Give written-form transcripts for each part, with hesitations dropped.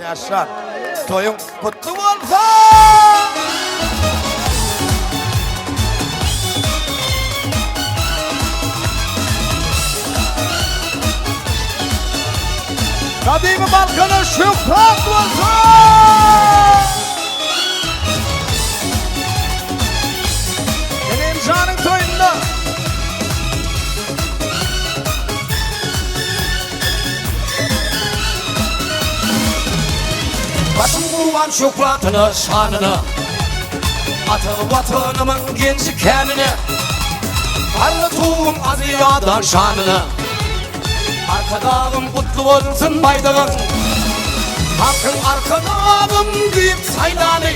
Yaşar. Toyun kutlu olsun. Kadimi Balkan'a şükran olsun. Benim canım toyunda. Başım kurban şükratını, şanını, atı vatanımın genci kendini, parlatığım aziyadan şanını, arkadağım kutlu olsun baydağın, halkın arkadağım deyip saydanı,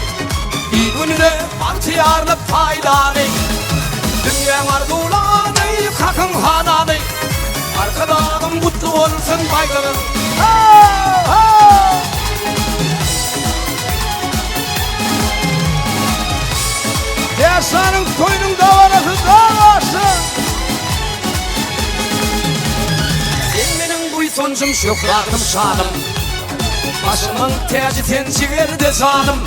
bir gününe bahtiyarlık faydanı, dünyanın arzulanı, kakın hananı, arkadağım kutlu olsun baydağın. Yaşar'ın toyunun davarası davası. Sen benim bu sonucum şükranım şanım. Başımın tacı tenci verdi canım.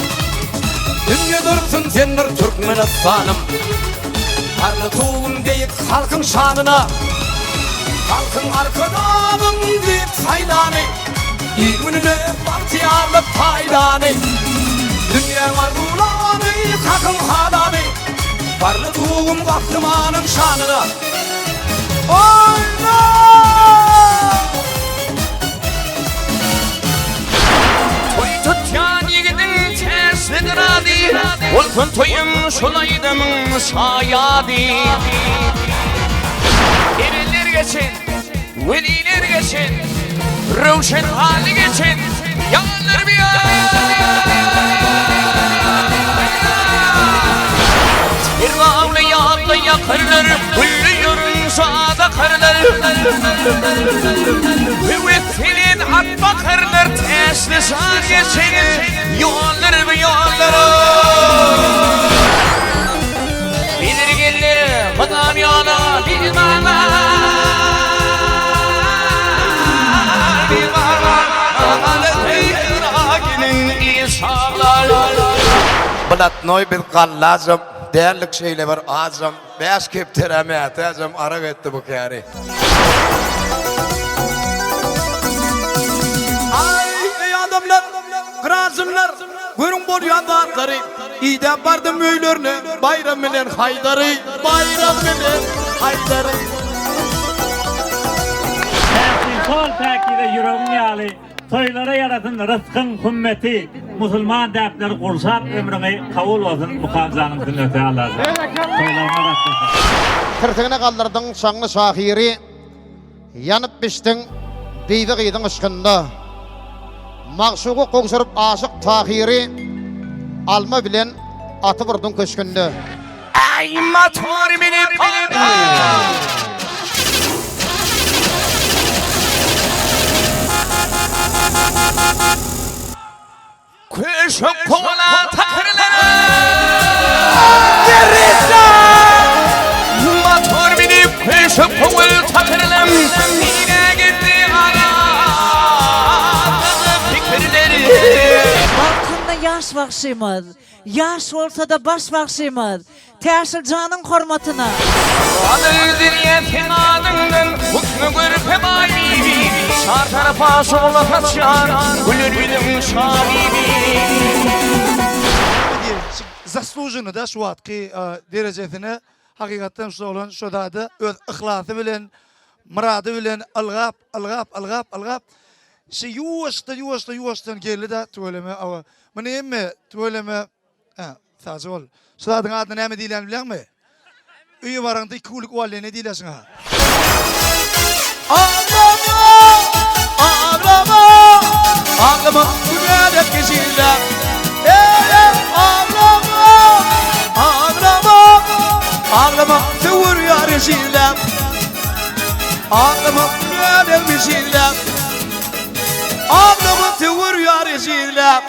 Dünya dursun sen bir Türkmenistan'ım. Parlatuğum deyip halkın şanına, halkın arkadağım deyip saydanı, bir gününe bahtiyarlık faydanı, dünyanın arzulanı, kakın hadanı, parlatuğum kahramanın şanına. Oyna! Toy tutyan yigidin teslidir adi, olsun toyum şolaydımın sayadi. Eriler geçin, veliler geçin, Ruşen hali geçin, yanlar bir İrmağlı yağlı yakarlar, Güllüyorun sağda karlar, Hüvetinin at bakarlar, Tesli sağ geçin, yollar bir yollar. Bilir gelir, madam yana, bilmem. Blatnoy bir kallazım, değerlik şeyle var ağzım, beş keptereme atacım, ara gitti bu kâri. Ay ey adamlar, krazımlar, görün bol yandarları, İyiden bardım öylerine, bayram bilen haydarı, bayram bilen haydarı. Sol takide yüreğin yağlı, toylara yaratın rızkın hümmeti, Müslüman dertleri kursak ömrüne kavul olsun bu kamzanın sünneti Allah'ım. Toylarına rastlasın. Tırtığına kaldırdın şanlı şahiri, yanıp biçtin deydi gıydın ışkında. Mağşuğu koğuşurup aşık tahiri, alma bilen atı vurdun köşkünde. Ay motor binip Köşk kola takırlar, motor binip köşk kola takırlar, yine gitti ana fikirleri. Balkında yaş vakşimız, yaş olsa da baş vakşimız, tesir canın hormatına. Adı ziryetin adından hükmü görüp bayi, şar tarafa sola kaçar, gülür bilim şahibi. Zaslujunu da şu atki derecesine hakikaten şu olan şu da öz ihlası bilen, muradı bilen algap. Şey yuvaştan geldi de tuvaleme ama mene mi tuvaleme sadece ol. Şu da adını ne mi dilen bilen mi? Üye varanda ikulik valle ne dilesin ha? Ağlama, dünyada geçirler. Ağlama, tavır yarı şirler. Ağlama, dünyada geçirler. Ağlama, tavır yarı şirler.